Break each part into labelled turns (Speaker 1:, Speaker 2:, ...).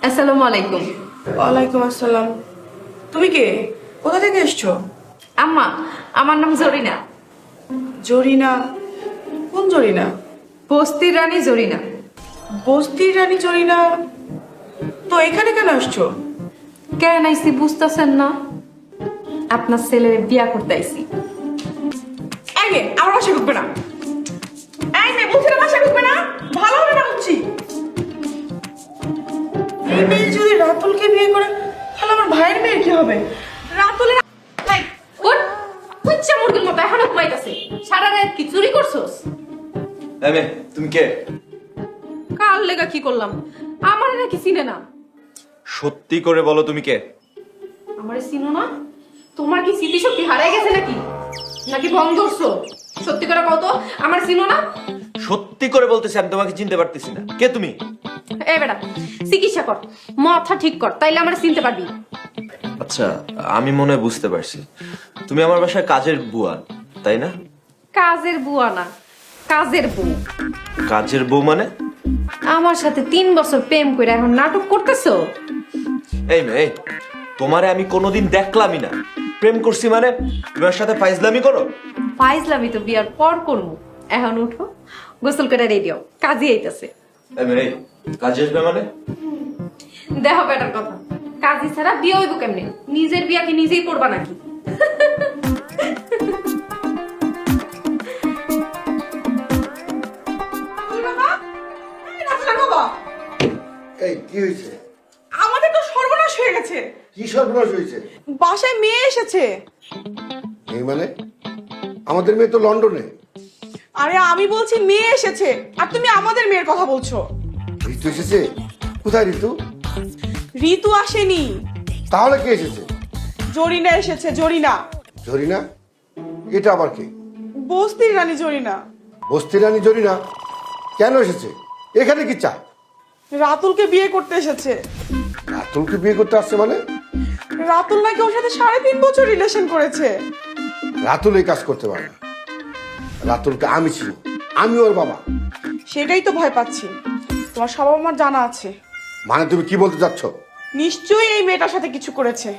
Speaker 1: আসসালামু আলাইকুম।
Speaker 2: ওয়ালাইকুম আসসালাম। তুমি কে? কোথা থেকে এসছো?
Speaker 1: আম্মা, আমার নাম জরিনা।
Speaker 2: জরিনা? কোন জরিনা?
Speaker 1: বস্তির রানী জরিনা।
Speaker 2: বস্তির রানী জরিনা? তো এখানে কেন আসছো?
Speaker 1: কেন আইসি বুঝতেছেন না? আপনার ছেলের বিয়া করতে আইসি।
Speaker 2: এই মেয়ে, আমার বাসায় ঢুকবে না। এই মেয়ে, বলছি না বাসায় ঢুকবে না। ভালো হবে না বলছি। এই মেয়ে যদি রাতুলকে বিয়ে করে তাহলে আমার ভাইয়ের মেয়ের কি হবে? রাতুলের
Speaker 1: ওর কুচ্চা মুরগির মতো এখনো ঘুমাইতেছে। সারা রাত কি চুরি করছস?
Speaker 3: তুমি কে?
Speaker 1: কাল লেগা কি করলাম? আমারে নাকি চিনে না?
Speaker 3: সত্যি করে বলো তুমি কে?
Speaker 1: আমারে চিনো না? তোমার কি স্মৃতিশক্তি হারাই গেছে নাকি? নাকি ভং ধরছো? সত্যি করে কও তো, আমার চিনো না?
Speaker 3: সত্যি করে বলতেছি আমি তোমাকে চিনতে পারতেছি না। কে তুমি?
Speaker 1: এই বেটা, চিকিৎসা কর, মাথা ঠিক কর, তাইলে আমরা চিনতে পারবি।
Speaker 3: আচ্ছা, আমি মনে হয় বুঝতে পারছি। তুমি আমার বাসায় কাজের বুয়া, তাই না?
Speaker 1: কাজের বুয়া না, কাজের বউ।
Speaker 3: কাজের বউ মানে?
Speaker 1: আমার সাথে 3 বছর প্রেম করে এখন নাটক করতেছো?
Speaker 3: এই মেয়ে, তোমারে আমি কোনোদিন দেখলামই না। প্রেম করছি মানে তোমার সাথে ফাইজলামি করো?
Speaker 1: ফাইজলামি তো বিয়ার পর করবো। এখন উঠো, গোসল করে রেডি হও, কাজে আইতাছে।
Speaker 3: এই মেয়ে, কাজে আসবে মানে?
Speaker 1: দেখো বেটার কথা, কাজী ছাড়া বিয়ে হইব কেমনে? নিজের বিয়া কি নিজেই করবা নাকি?
Speaker 4: এই কি হয়েছে?
Speaker 2: আমাদের তো সর্বনাশ হয়ে গেছে।
Speaker 4: কি সর্বনাশ হয়েছে?
Speaker 2: বাসায় মেয়ে এসেছে।
Speaker 4: এই মানে আমাদের মেয়ে তো লন্ডনে।
Speaker 2: আরে আমি বলছি মেয়ে এসেছে, আর তুমি আমাদের মেয়ের কথা বলছো।
Speaker 4: ঋতু এসেছে? কোথায় ঋতু?
Speaker 2: ঋতু আসেনি,
Speaker 4: তাহলে কে এসেছে?
Speaker 2: জরিনা এসেছে। জরিনা,
Speaker 4: জরিনা? এটা আবার কে?
Speaker 2: বস্তির রানী জরিনা।
Speaker 4: বস্তির রানী জরিনা কেন এসেছে? এখানে কি চায়?
Speaker 2: রাতুলকে বিয়ে করতে এসেছে।
Speaker 4: রাতুলকে বিয়ে করতে আসছে মানে?
Speaker 2: রাতুল নাকি ওর সাথে 3.5 বছর রিলেশন করেছে।
Speaker 4: রাতুল এই কাজ করতে পারে না। রাতুলকে আমি চিনি, আমি ওর বাবা।
Speaker 2: সেটাই তো ভয় পাচ্ছি। তোমার স্বভাব আমার জানা আছে।
Speaker 4: মানে তুমি কি বলতে চাচ্ছ?
Speaker 2: নিশ্চয়ই এই মেয়েটার সাথে কিছু করেছে।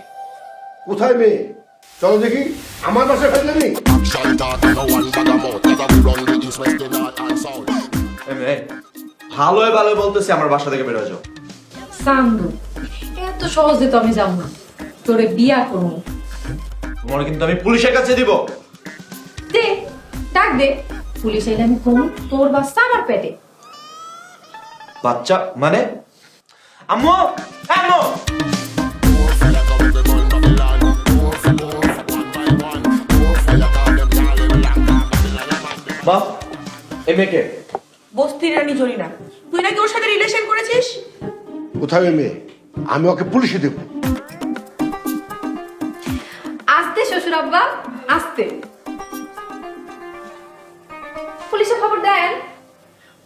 Speaker 4: কোথায় মেয়ে? চলো দেখি। আমার বাসায় ফেললেনি?
Speaker 5: Action talk and no one bag a mouth. Cause we run the east, west, the north and south.
Speaker 3: এই মেয়ে, ভালোই ভালোই বলতেছি আমার বাসা থেকে বের হয়ে যাও।
Speaker 1: সান্দু, এত সহজে তো আমি যাবো না, তোরে বিয়া করবো।
Speaker 3: তোমার কিন্তু আমি পুলিশের কাছে দিব।
Speaker 1: দে, ডাক দে, পুলিশ এলে আমি কোন তোর বাচ্চা আমার পেটে।
Speaker 3: বাচ্চা মানে? আম্মু, আম্মু!
Speaker 5: Poor fella come with the gun Babylon. Poor fella, one by one. Poor fella call them call him black. Babylon a man.
Speaker 3: বাপ, এই মেয়েকে?
Speaker 2: বস্তির রানী জরিনা। তুই নাকি ওর সাথে রিলেশন করেছিস?
Speaker 4: কোথায় ওই মেয়ে? আমি ওকে পুলিশে দেব।
Speaker 1: আস্তে শ্বশুর আব্বা, আস্তে। পুলিশে খবর দেন।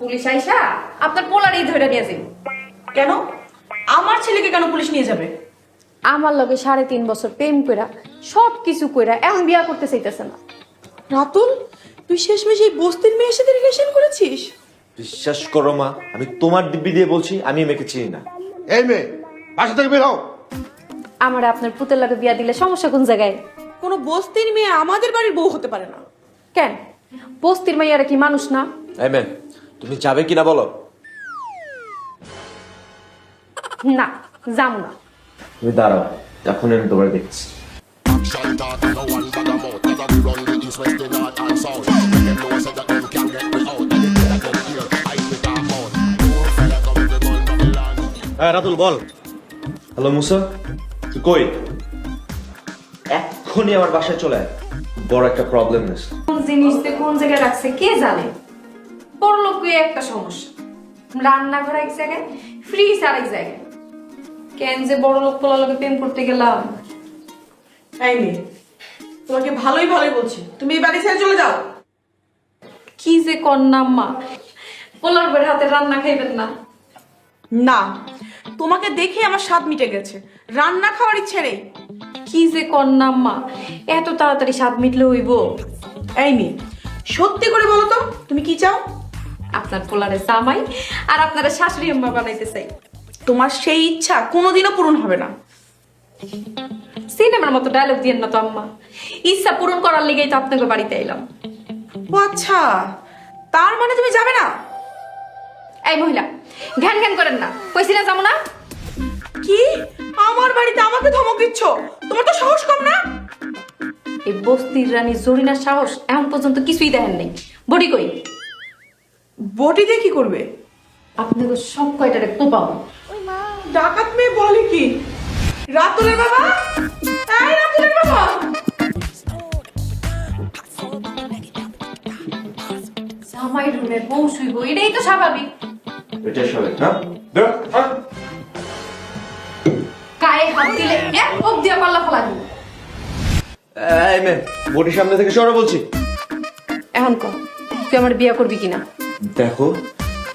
Speaker 1: পুলিশ আইসা আপনার পোলারই ধরে নিয়ে যাবে।
Speaker 2: কেন? আমার ছেলেকে কেন পুলিশ নিয়ে যাবে?
Speaker 1: আমার লগে 3.5 বছর প্রেম কইরা সব কিছু কইরা এখন বিয়া করতে চাইতেছে না।
Speaker 2: রাতুল, তুই শেষমেশ এই বস্তির মেয়ের সাথে রিলেশন করেছিস?
Speaker 3: বিশ্বাস করো মা, আমি তোমার দিব্যি দিয়ে বলছি আমি এই মেয়েকে চিনি না।
Speaker 4: এই মেয়ে, বাসা থেকে বের হও।
Speaker 1: আমার আপনার পুতের লগে বিয়া দিলে সমস্যা কোন জায়গায়?
Speaker 2: কোনো বস্তির মেয়ে আমাদের বাড়ির বউ হতে পারে না।
Speaker 1: কেন? বস্তির মাইয়ারা কি মানুষ না?
Speaker 3: এই মেয়ে, তুমি যাবে কিনা বলো?
Speaker 1: না, যাম না।
Speaker 3: তুমি দাঁড়াও, এখন আমি তোমার দেখছি।
Speaker 5: Action talk and no one bag a mouth. Cause we run the east, west, the north and south. Make them know so that them can't get me out. And they better come here, I will talk out. Poor fella come with the gun Babylon.
Speaker 3: হ্যাঁ রাতুল বল। Hello মুসা, তুই কই? এক্ষুনি আমার বাসায় চলে আয়, বড় একটা প্রবলেম আছে।
Speaker 1: কোন জিনিস দিয়ে কোন জায়গায় রাখছে কে জানে। বড় লোকই একটা সমস্যা, রান্নাঘর এক জায়গায়, ফ্রিজ আরেক জায়গায়। কেন যে বড় লোক পোলা লোকে প্রেম করতে গেলাম।
Speaker 2: এই মেয়ে, তোমাকে ভালোই ভালোই বলছি, তুমি এই বাড়ি ছেড়ে চলে যাও।
Speaker 1: কি যে কন্যা মা, পোলার বের হাতে রান্না খাইবেন না?
Speaker 2: না, তোমাকে দেখে আমার স্বাদ মিটে গেছে, রান্না খাওয়ার ইচ্ছে নেই।
Speaker 1: কি যে কন্যা মা, এত তাড়াতাড়ি স্বাদ মিটলে হইব?
Speaker 2: এই মেয়ে, সত্যি করে বলো তো তুমি কি চাও?
Speaker 1: আপনার পোলারে জামাই আর আপনারা শাশুড়ি আম্মা বানাইতে চাই।
Speaker 2: তোমার সেই ইচ্ছা কোনোদিনও পূরণ হবে না।
Speaker 1: সিনেমার মতো ডায়লগ দিয়েন না তো আম্মা, ইচ্ছা পূরণ করার লেগেই তো আপনাকে বাড়িতে এলাম।
Speaker 2: ও আচ্ছা, তার মানে তুমি যাবে না?
Speaker 1: এই মহিলা, ঘ্যান ঘ্যান করেন না, কইছি না যাবো না।
Speaker 2: কি আমার বাড়িতে আমাকে ধমক দিচ্ছ? তোমার তো সাহস কম না?
Speaker 1: এই বস্তির রানী জরিনার সাহস এখন পর্যন্ত কিছুই দেখেন নাই। বডি কই?
Speaker 2: বটি দিয়ে কি করবে?
Speaker 1: আপনাকে সব কয়টারে কোপাবো।
Speaker 2: ডাকাত মেয়ে বলে কি? রাতুলের বাবা, এই রাতুলের বাবা।
Speaker 1: জামাই রুমে বউ শুইব, এটাই তো স্বাভাবিক।
Speaker 3: এটা সবাই না বেরো, হ্যাঁ?
Speaker 1: গায়ে হাত দিলে এক কোপ দিয়ে পাল্লা ফেলা দিব।
Speaker 3: এই মেয়ে, বটির সামনে থেকে সরে বলছি।
Speaker 1: এখন কম, তুই আমার বিয়ে করবি কিনা?
Speaker 3: দেখো,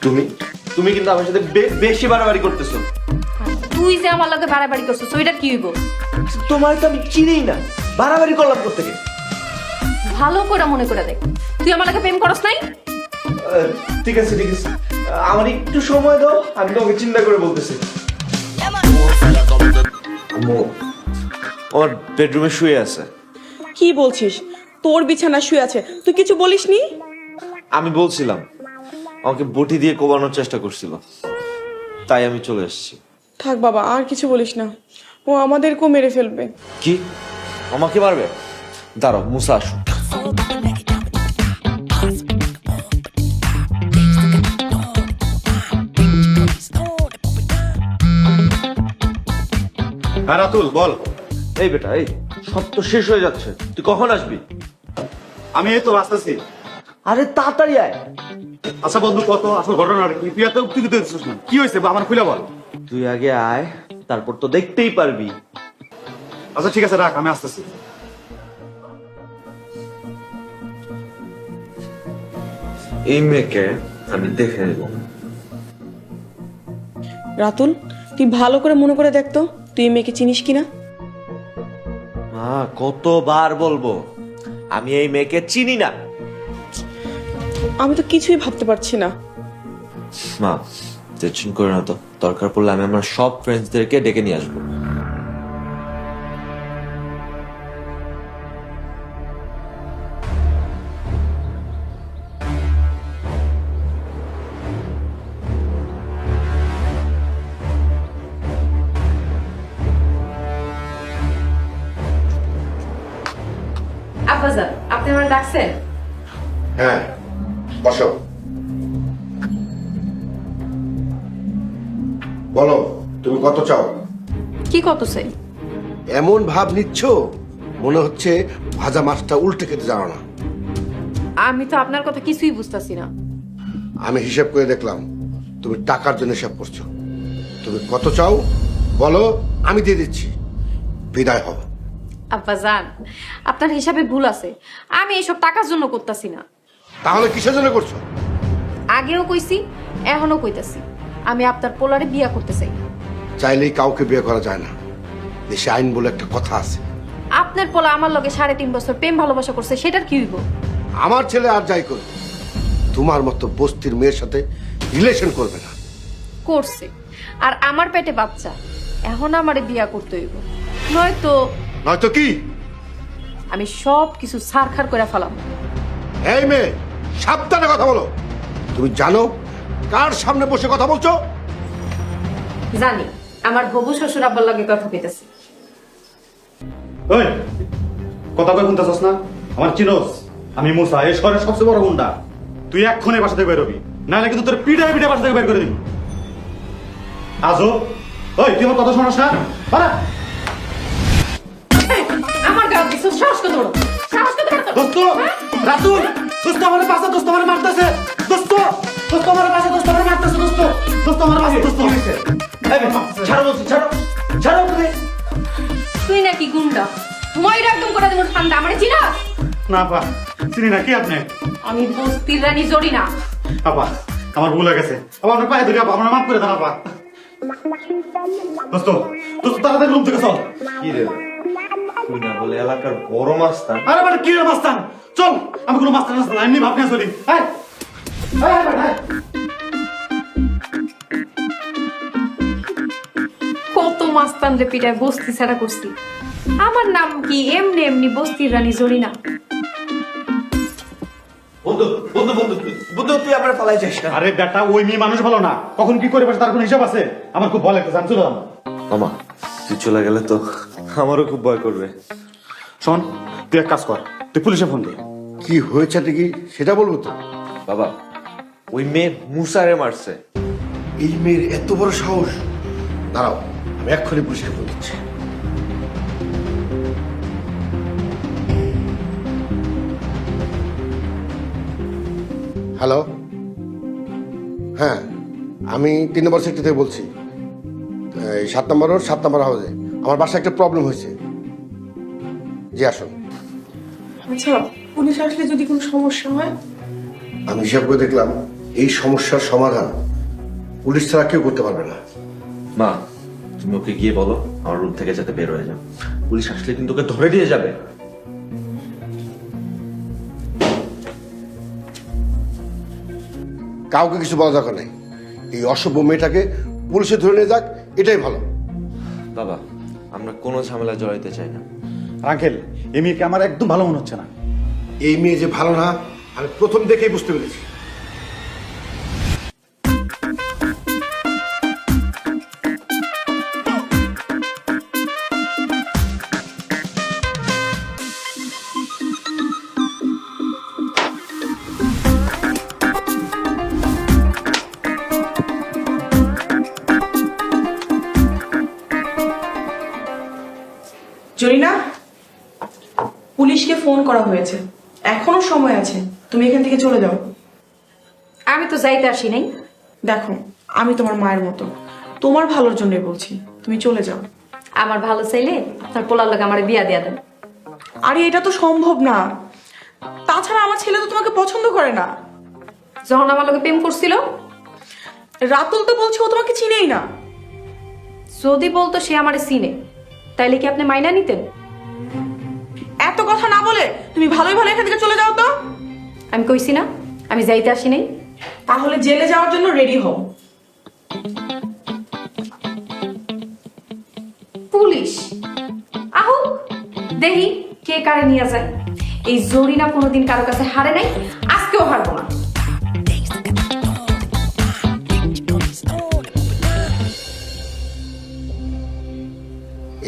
Speaker 3: তুমি তুমি কিন্তু আমার সাথে বেশি বাড়াবাড়ি করতেছো।
Speaker 1: তুই যে আমার লগে বাড়াবাড়ি করছিস ওইটা কি হইব?
Speaker 3: তোমার তো আমি চিনিই না, বাড়াবাড়ি করলাম কোত্থেকে?
Speaker 1: ভালো করে মনে করে দেখ, তুই আমার লগে প্রেম করস নাই?
Speaker 3: ঠিক আছে ঠিক আছে, আমার একটু সময় দাও, আমি তোমাকে চিন্তা করে বলতেছি। আম্মু, আমার বেডরুমে শুয়ে আছে।
Speaker 2: কি বলছিস? তোর বিছানা শুয়ে আছে, তুই কিছু বলিসনি?
Speaker 3: আমি বলছিলাম, আমাকে বটি দিয়ে কোবানোর চেষ্টা করছিল, তাই আমি চলে এসেছি।
Speaker 2: থাক বাবা, আর কিছু বলিস না, ও আমাদেরকেও মেরে ফেলবে।
Speaker 3: কি আমাকে মারবে? দাঁড়াও, মুসা আসুন।
Speaker 6: হ্যাঁ রাতুল বল।
Speaker 3: এই বেটা, এই সব তো শেষ হয়ে যাচ্ছে, তুই কখন আসবি?
Speaker 6: আমি এই তো আসতেছি।
Speaker 3: আরে তাড়াতাড়ি আয়।
Speaker 6: আচ্ছা বন্ধু, কত আসল ঘটনা কি? তুই এত উক্তি দিতে দিচ্ছিস না, কি হয়েছে আমার খুলে বল।
Speaker 3: তুই আগে আয়, তারপর তো দেখতেই পারবি।
Speaker 6: আচ্ছা ঠিক আছে, রাখ, আমি আসতেছি।
Speaker 3: এই মেয়েকে আমি দেখে নেব।
Speaker 2: রাতুল, তুই ভালো করে মনে করে দেখতো তুই এই মেয়েকে চিনিস কিনা।
Speaker 3: মা, কতবার বলবো আমি এই মেয়েকে চিনি না।
Speaker 2: আমি তো কিছুই ভাবতে পারছি না।
Speaker 3: মা, টেনশন করে না তো, দরকার পড়লে আমি আমার সব ফ্রেন্ডসদেরকে ডেকে নিয়ে আসবো।
Speaker 1: আব্বাজান, আপনি আমার ডাকছেন?
Speaker 4: হ্যাঁ, বসো। বলো, তুমি কত চাও?
Speaker 1: কি কত চাই?
Speaker 4: এমন ভাব নিচ্ছ মনে হচ্ছে ভাজা মাছটা উল্টে খেতে জানো না।
Speaker 1: আমি তো আপনার কথা কিছুই বুঝতাছি না।
Speaker 4: আমি হিসাব করে দেখলাম তুমি টাকার জন্য হিসাব করছো। তুমি কত চাও বলো, আমি দিয়ে দিচ্ছি, বিদায় হও।
Speaker 1: আব্বাজান, আপনার হিসাবে ভুল আছে, আমি এসব টাকার জন্য করতাছি না।
Speaker 4: তাহলে কিসের জন্য করছো?
Speaker 1: আগেও কইছি, এখনো কইতাছি, আমি আপনার পোলারে বিয়া করতে চাই।
Speaker 4: চাইলেই কাউকে বিয়ে করা যায় না, দেশে আইন বলে একটা কথা আছে।
Speaker 1: আপনার পোলা আমার লগে 3.5 বছর প্রেম ভালোবাসা করছে, সেটার কি হইব?
Speaker 4: আমার ছেলে আর যাই করবে, তোমার মতো বস্তির মেয়ের সাথে রিলেশন করবে না।
Speaker 1: করছে, আর আমার পেটে বাচ্চা, এখন আমারে বিয়া করতে হইব, নয়তো
Speaker 4: নয়তো কি?
Speaker 1: আমি সব কিছু ছারখার করে ফেলাম।
Speaker 4: এই মেয়ে, সাবধানে কথা বলো। তুমি জানো কার সামনে বসে কথা বলছো?
Speaker 1: জানি, আমার হবু শ্বশুর আব্বার লগে কথা কইতাছি।
Speaker 6: ওই কথা কই শুনতেছস না? আমার চিনোস, আমি মুসা, এই শহরের সবচেয়ে বড় গুন্ডা। তুই এক্ষুনি বাসা থেকে বেরোবি, নাহলে কিন্তু তোর পিঠায় পিঠে বাসা থেকে বের করে দিবি। আজও ওই, তুই আমার কথা শোনাস না? বাড়া।
Speaker 1: এই, আমার গায়ে দিছো, সাহস কত বড়? সাহস কত বড় তোর?
Speaker 6: দোস্ত রাতুল, দোস্ত আমার পাশে, দোস্ত আমার মারতেছে, দোস্ত দোস্ত আমার পাশে, দোস্ত আমার মারতেছে, দোস্ত দোস্ত আমার পাশে, দোস্ত হইছে।
Speaker 3: এই মেয়ে, ছাড়ো বলছি, ছাড়ো ছাড়ো তুমি।
Speaker 1: তুই নাকি গুন্ডা? ময়রা একদম করে দেব ঠান্ডা, আমারে চিনাস?
Speaker 6: না আপা, চিনি না। কি আপনি?
Speaker 1: আমি বস্তির রানী জরিনা।
Speaker 6: আপা, আমার ভুল হয়ে গেছে। আপা, আপনার পায়ে ধরে আপা, আমার মাফ করে দেন আপা। দোস্ত দোস্ত, তাড়াতাড়ি রুম থেকে চল।
Speaker 3: কি রে, তুই না বলে এলাকার বড় মাস্তান?
Speaker 6: আরে মানে কি রে মাস্তান, চল। আমি কোনো মাস্তান আসতাম এমনি ভাব নিয়ে চলি। আয় আয় আয় আয়।
Speaker 1: কত মাস্তান রে পিটায় বস্তি ছাড়া করছি। আমার নাম কি এমনি এমনি বস্তির রানী জরিনা?
Speaker 3: বন্ধু বন্ধু বন্ধু বন্ধু তুই আমার পালাই যাস না।
Speaker 6: আরে বেটা, ওই মেয়ে মানুষ ভালো না, কখন কি করে বসে তার কোনো হিসাব আছে? আমার খুব ভয় লাগতেছে, আমি চলে যাবো।
Speaker 3: মামা তুই চলে গেলে তো আমারও খুব ভয় করবে।
Speaker 6: শোন, তুই এক কাজ কর, তুই পুলিশে ফোন দে।
Speaker 4: কি হয়েছে কি সেটা বলবো তো।
Speaker 3: বাবা ওই মেয়ে মুসারে মারছে।
Speaker 4: এই মেয়ের এত বড় সাহস! দাঁড়াও, আমি এক্ষুনি পুলিশকে ফোন দিচ্ছি। হ্যালো, হ্যাঁ আমি 3 নম্বর সেক্টর থেকে বলছি। এই 7 নম্বর রোড 7 নম্বর হাউসে আমার বাসায় একটা প্রবলেম হয়েছে। জি আসুন।
Speaker 2: আচ্ছা, পুলিশ আসলে যদি কোনো সমস্যা হয়?
Speaker 4: আমি হিসাব করে দেখলাম এই সমস্যার সমাধান পুলিশ ছাড়া কেউ করতে পারবে না।
Speaker 3: মা তুমি ওকে গিয়ে বলো আমার রুম থেকে যাতে বের হয়ে যাও, পুলিশ আসলে কিন্তু ওকে ধরে দিয়ে যাবে।
Speaker 4: কাউকে কিছু বলা দরকার নেই, এই অসভ্য মেয়েটাকে পুলিশে ধরে নিয়ে যাক, এটাই ভালো।
Speaker 3: বাবা আমরা কোনো ঝামেলা জড়াইতে চাই না।
Speaker 6: আঙ্কেল, এই মেয়েকে আমার একদম ভালো মনে হচ্ছে না।
Speaker 4: এই মেয়ে যে ভালো না আমি প্রথম দেখেই বুঝতে পেরেছি।
Speaker 2: জরিনা, পুলিশকে ফোন করা হয়েছে, এখনো সময় আছে, তুমি এখান থেকে চলে যাও।
Speaker 1: আমি তো যাইতে আসি নাই।
Speaker 2: দেখো, আমি তোমার মায়ের মতো, তোমার ভালোর জন্যই বলছি, তুমি চলে যাও।
Speaker 1: আমার ভালো চাইলে আপনার পোলার লোক আমার বিয়া দিয়া দেন।
Speaker 2: আরে এটা তো সম্ভব না, তাছাড়া আমার ছেলে তো তোমাকে পছন্দ করে না।
Speaker 1: যখন আমার লোকে প্রেম করছিল
Speaker 2: রাতুল তো বলছে ও তোমাকে চিনেই না।
Speaker 1: যদি বলতো সে আমারে চিনে, তাইলে কি আপনি মাইনা নিতেন?
Speaker 2: এত কথা না বলে তুমি ভালোই ভালো এখান থেকে চলে যাও তো।
Speaker 1: আমি কইছি না আমি যাইতে আসি নাই।
Speaker 2: তাহলে জেলে যাওয়ার জন্য রেডি হও।
Speaker 1: পুলিশ আহো, দেখি কে কারে নিয়ে যায়। এই জরিনা কোনোদিন কারো কাছে হারে নাই, আজকেও হারবো না।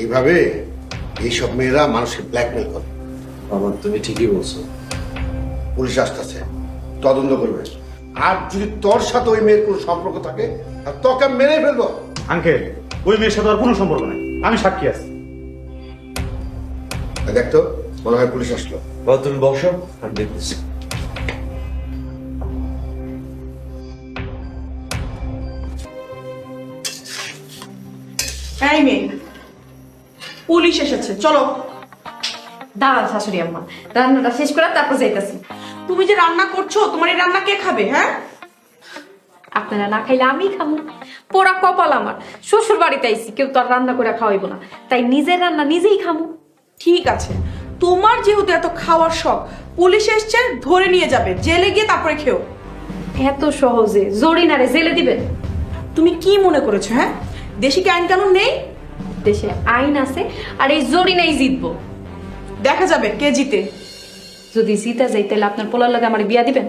Speaker 4: এইভাবে এইসব মেয়েরা মানুষকে ব্ল্যাকমেল করে।
Speaker 3: বাবা তুমি ঠিকই বলছো।
Speaker 4: পুলিশ আসতেছে, তদন্ত করবে। আর যদি তোর সাথে ওই মেয়ের কোনো সম্পর্ক থাকে আর তোকে আমি মেরে ফেলবো।
Speaker 6: আঙ্কেল, ওই মেয়ের সাথে আর কোনো সম্পর্ক নেই, আমি সাক্ষী আছি।
Speaker 4: দেখতো মনে হয় পুলিশ আসলো।
Speaker 3: বাবা তুমি বসো, আমি দেখতেছি।
Speaker 2: এই মেয়ে, পুলিশ এসেছে, চলো।
Speaker 1: দাঁড়ান শাশুড়ি আম্মা, রান্নাটা শেষ করে তারপর যাইতাছি।
Speaker 2: তুমি যে রান্না করছো, তোমার এই রান্না কে খাবে? হ্যাঁ,
Speaker 1: আপনারা না খাইলে আমি খাবো। পোড়া কপাল আমার, শ্বশুর বাড়িতে আইছি, কেউ তো আর রান্না করে খাওয়াইবো না, তাই নিজের রান্না নিজেই খাবো।
Speaker 2: ঠিক আছে, তোমার যেহেতু এত খাওয়ার শখ, পুলিশ এসছে, ধরে নিয়ে যাবে, জেলে গিয়ে তারপরে খেও।
Speaker 1: এত সহজে জরিনারে জেলে দিবেন?
Speaker 2: তুমি কি মনে করেছো? হ্যাঁ, দেশে কি আইন কানুন নেই?
Speaker 1: দেশে আইন আছে, আর এই জরিনাই জিতবো।
Speaker 2: দেখা যাবে কে জিতে।
Speaker 1: যদি জিতা যাই তাহলে আপনার পোলার লাগে আমার বিয়া দিবেন?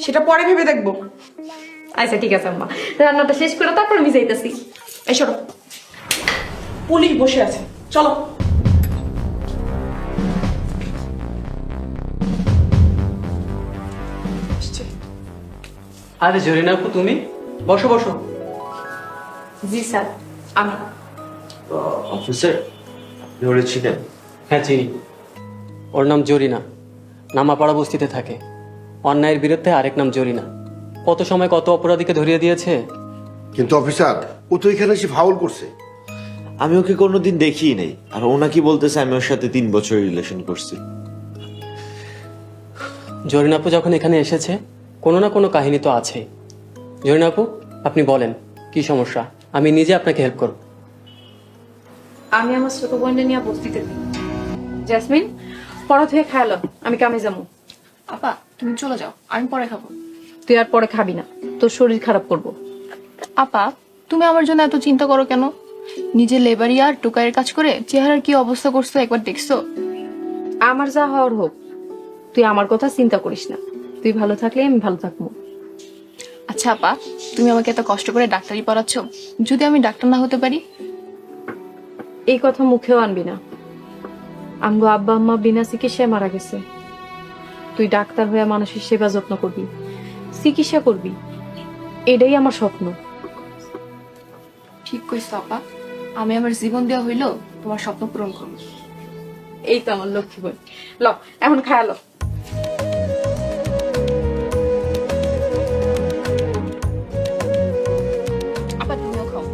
Speaker 2: সেটা পরে ভেবে দেখবো।
Speaker 1: আচ্ছা ঠিক আছে আম্মা, রান্নাটা শেষ করে তারপর আমি যাইতাছি।
Speaker 2: এই সরো, পুলিশ বসে আছে, চলো।
Speaker 7: আরে জরিনা আপু, তুমি বসো বসো।
Speaker 1: জি স্যার, আমি।
Speaker 3: অফিসার ধরেছিলেন?
Speaker 7: হ্যাঁ চিনি, ওর নাম জরিনা, নামাপাড়া বস্তিতে থাকে। অন্যায়ের বিরুদ্ধে আরেক নাম জরিনা। কত সময় কত অপরাধীকে ধরিয়ে দিয়েছে।
Speaker 4: কিন্তু অফিসার, ও তো এখানে এসে ফাউল করছে।
Speaker 3: আমি ওকে কোনোদিন দেখিই নেই, আর ও নাকি বলতেছে আমি ওর সাথে 3 বছর রিলেশন করছি।
Speaker 7: জরিনা আপু যখন এখানে এসেছে, কোনো না কোনো কাহিনী তো আছেই। জরিনা আপু, আপনি বলেন কি সমস্যা, আমি নিজে আপনাকে হেল্প করব।
Speaker 1: আমি আমার ছোট বোনকে নিয়ে বস্তিতে থাকি। জেসমিন, পড়া থেকে খায়ালো, আমি কামে যাবো।
Speaker 8: আপা তুমি চলে যাও, আমি পরে খাবো।
Speaker 1: তুই আর পরে খাবি না, তোর শরীর খারাপ করবো।
Speaker 8: আপা তুমি আমার জন্য এত চিন্তা করো কেন? নিজে লেবারি আর টোকাইয়ের কাজ করে চেহারার কি অবস্থা করছো একবার দেখছো?
Speaker 1: আমার যা হওয়ার হোক, তুই আমার কথা চিন্তা করিস না। তুই ভালো থাকলে আমি ভালো থাকবো।
Speaker 8: আচ্ছা আপা, তুমি আমাকে এত কষ্ট করে ডাক্তারি পড়াচ্ছ, যদি আমি ডাক্তার না হতে পারি?
Speaker 1: এই কথা মুখেও আনবি না। আমগো আব্বা আম্মা বিনা চিকিৎসায় মারা গেছে। তুই ডাক্তার হয়ে মানুষের সেবা যত্ন করবি, চিকিৎসা করবি, এটাই আমার স্বপ্ন।
Speaker 8: ঠিক কইছো আপা, আমি আমার জীবন দেওয়া হইলো তোমার স্বপ্ন পূরণ করবো।
Speaker 1: এই তো আমার লক্ষ্মী বোন। ল এখন খায়ালো।
Speaker 8: আপা তুমিও খাও।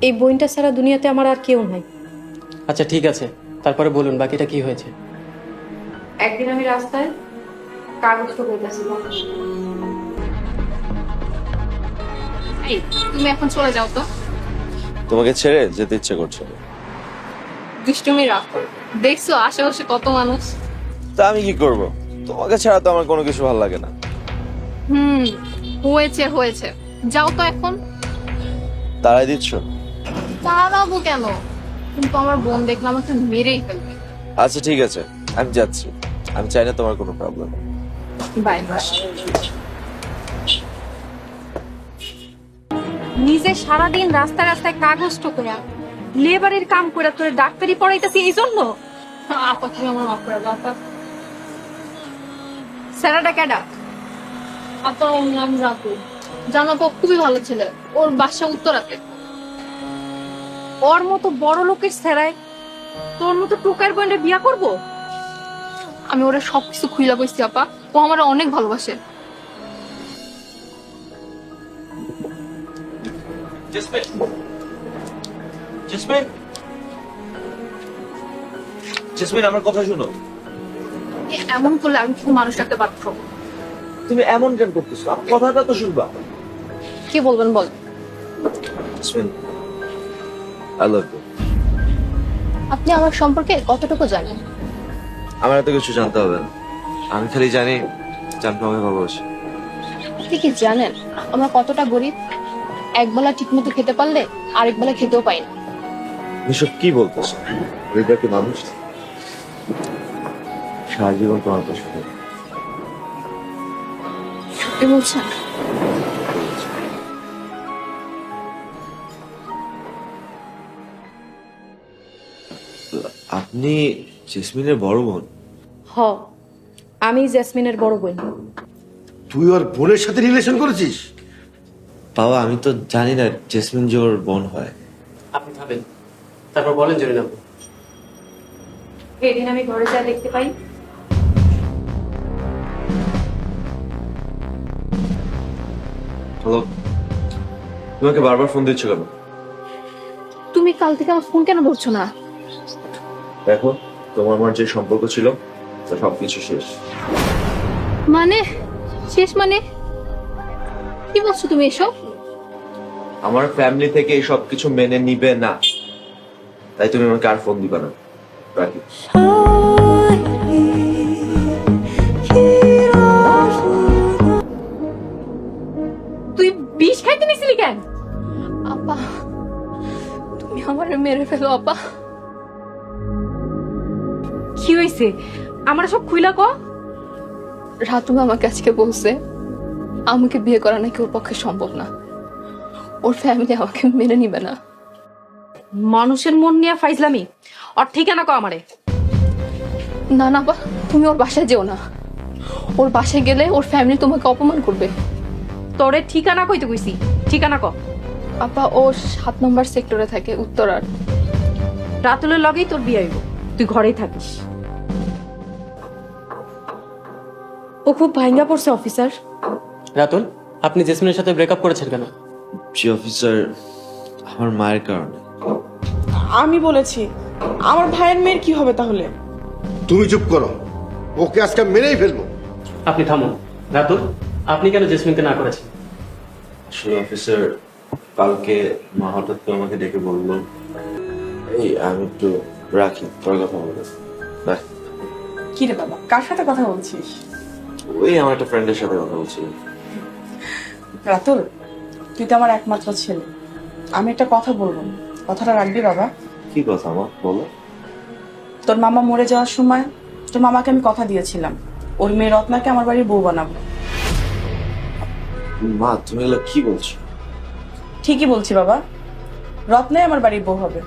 Speaker 1: এই বইনটা ছাড়া দুনিয়াতে আমার আর কেউ নাই।
Speaker 7: আচ্ছা ঠিক আছে, তারপরে বলুন বাকিটা কি হয়েছে।
Speaker 1: একদিন আমি রাস্তায় কাগজ তো বইতেছিলাম।
Speaker 8: এই তুমি এখন চলে যাও তো,
Speaker 3: তোমাকে ছেড়ে যেতে ইচ্ছে করছে না।
Speaker 8: দুষ্টুমি রাখো। দেখছো আশেপাশে কত মানুষ।
Speaker 3: তা আমি কি করব? তোমাকে ছাড়া তো আমার কোনো কিছু ভালো লাগে না।
Speaker 8: হয়েছে হয়েছে, যাও তো এখন।
Speaker 3: তাড়াই দিচ্ছ?
Speaker 8: তাড়াবো কেন? কিন্তু আমার বোন দেখলে আমাকে মেরেই ফেলবে।
Speaker 3: আচ্ছা ঠিক আছে, আমি যাচ্ছি। আমি চাই না তোমার কোনো প্রবলেম।
Speaker 8: বাই।
Speaker 1: নিজে সারাদিন রাস্তায় রাস্তায় কাগজ টোকরা লেবারের কাম করে তোর ডাক্তারি পড়াইতেছি এই জন্য?
Speaker 8: আপা তুমি আমার মাফ করে দাও আপা।
Speaker 1: স্যারাটা কেডা?
Speaker 8: আপা ওর নাম রাখো। জানো আপা খুবই ভালো ছেলে, ওর বাসা উত্তরাতে।
Speaker 1: ওর মতো বড় লোকের স্যারায় তোর মতো টোকার বোনের বিয়া করব?
Speaker 8: আমি ওরা সবকিছু খুইলা কইছি আপা, ও আমার অনেক ভালোবাসে।
Speaker 3: জেসমিন, আমার কথা শুনো।
Speaker 8: এমন করলে আমি কিছু মানুষ রাখতে বাধ্য।
Speaker 3: তুমি এমন কেন করতেছো? আমার কথাটা তো শুনবা।
Speaker 8: কি বলবেন বল।
Speaker 3: Jesmin, I love you.
Speaker 8: আপনি আমার সম্পর্কে কতটুকু জানেন?
Speaker 3: আমার এত কিছু জানতে হবে না। আমি খালি জানি জানতে হবে ভালোবাসি।
Speaker 8: আপনি কি জানেন আমরা কতটা গরিব? একবেলা ঠিকমতো খেতে পারলে আরেক বেলা খেতেও পাই না।
Speaker 3: এসব কি বলতেছো? হৃদয় কি মানুষ? সারা জীবন তোমার পাশে থাকবে।
Speaker 8: সত্যি বলছেন?
Speaker 3: আপনি জেসমিনের বড় বোন?
Speaker 1: হ, আমি জেসমিনের বড় বোন।
Speaker 4: তুই ওর বোনের সাথে রিলেশন করেছিস?
Speaker 3: বাবা, আমি তো জানি না জেসমিন যে ওর বোন হয়।
Speaker 7: আপনি ভাবেন, তারপর বলেন জরিনা।
Speaker 1: এদিন আমি ঘরে যা দেখতে পাই,
Speaker 3: হ্যালো, তোমাকে বারবার ফোন দিচ্ছ কেন?
Speaker 8: তুমি কাল থেকে আমার ফোন কেন ধরছো না?
Speaker 3: দেখো, তোমার আমার যে সম্পর্ক ছিল তা সবকিছু শেষ।
Speaker 8: মানে শেষ মানে? কি বলছো তুমি এসব?
Speaker 3: আমার ফ্যামিলি থেকে এই সবকিছু মেনে নিবে না, তাই তুমি আমাকে আর ফোন দিবা না। রাখি।
Speaker 1: তুই বিষ খাইতে নিছিলি কেন?
Speaker 8: আপা তুমি আমার মেরে ফেলো আপা।
Speaker 1: কি হয়েছে আমার সব খুইলা ক।
Speaker 8: রাতুম আমাকে আজকে বলছে আমাকে বিয়ে করা নাকি ওর পক্ষে সম্ভব না, ওর ফ্যামিলি আমাকে মেনে নিবে না।
Speaker 1: মানুষের মন নিয়ে ফাইজলামি। আর ঠিকানা ক আমারে।
Speaker 8: না না আপা, তুমি ওর বাসায় যেও না। ওর বাসায় গেলে ওর ফ্যামিলি তোমাকে অপমান করবে।
Speaker 1: তোরে ঠিকানা কইতে কইছি, ঠিকানা ক।
Speaker 8: আপা ও 7 নম্বর সেক্টরে থাকে, উত্তরার।
Speaker 1: রাতুলের লগেই তোর বিয়ে হইব, তুই ঘরেই থাকিস। ও খুব ভাঙ্গা পড়ছে অফিসার।
Speaker 7: রাতুল, আপনি জেসমিনের সাথে ব্রেকআপ করেছেন কেন?
Speaker 3: জি অফিসার, আমার মায়ের কারণে।
Speaker 2: আমি বলেছি, আমার ভাইয়ের মেয়ের কি হবে তাহলে?
Speaker 4: তুমি চুপ করো, ওকে আজকে মেরেই ফেলবো।
Speaker 7: আপনি থামুন। রাতুল, আপনি কেন জেসমিনকে না করেছেন?
Speaker 3: আসলে অফিসার, কালকে মা হঠাৎ করে আমাকে ডেকে বললো, এই আমি একটু রাখি, পরে কথা বলবো। বাই।
Speaker 2: কি রে বাবা, কার সাথে কথা বলছিস?
Speaker 3: ওই আমার একটা ফ্রেন্ডের সাথে কথা বলছিলাম।
Speaker 2: রাতুল, তুই তো আমার একমাত্র ছেলে, আমি একটা কথা বলবো, কথাটা রাখবি বাবা?
Speaker 3: কি কথা মা, বলো।
Speaker 2: তোর মামা মরে যাওয়ার সময় তোর মামাকে আমি কথা দিয়েছিলাম ওর মেয়ে রত্নাকে আমার বাড়ির বউ বানাবো।
Speaker 3: মা তুমি এগুলো কি বলছো?
Speaker 2: ঠিকই বলছি বাবা, রত্নাই আমার বাড়ির বউ হবে,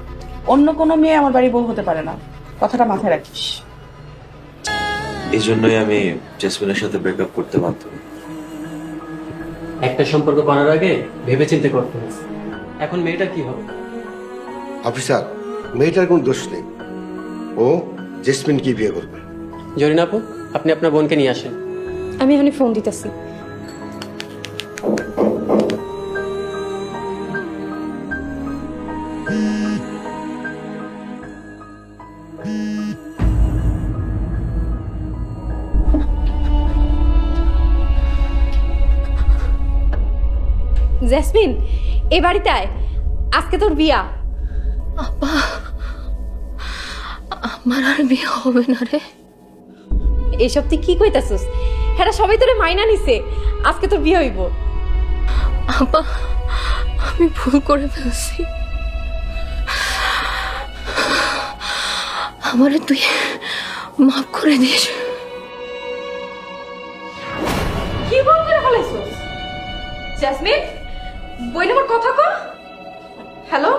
Speaker 2: অন্য কোনো মেয়ে আমার বাড়ির বউ হতে পারে না, কথাটা মাথায় রাখিস।
Speaker 3: এই জন্যই আমি জেসমিনের সাথে ব্রেকআপ করতে বাধ্য হই।
Speaker 7: একটা সম্পর্ক করার আগে ভেবেচিন্তে করতে হবে। এখন মেয়েটার কি হবে?
Speaker 4: অফিসার, মেয়েটার কোনো দোষ নেই, ও জেসমিনকে বিয়ে করবে।
Speaker 7: জরিনা আপু, আপনি আপনার বোনকে নিয়ে আসেন।
Speaker 1: আমি এখনই ফোন দিতেছি। জেসমিন, এ বাড়িতে আয়, আজকে তোর বিয়া।
Speaker 8: আমার আর বিয়ে হবে না রে।
Speaker 1: এসব তুই কি কইতাছস? হ্যাঁ, সবাই তোরে মাইনা নিছে, আজকে তোর বিয়ে হইব।
Speaker 8: আপা, আমি ভুল করে ফেলছি, আমারে তুই মাফ করে দিস।
Speaker 1: কি বল করে ফেলাইছস? জেসমিন, বই নাম্বার কথা কো। হ্যালো,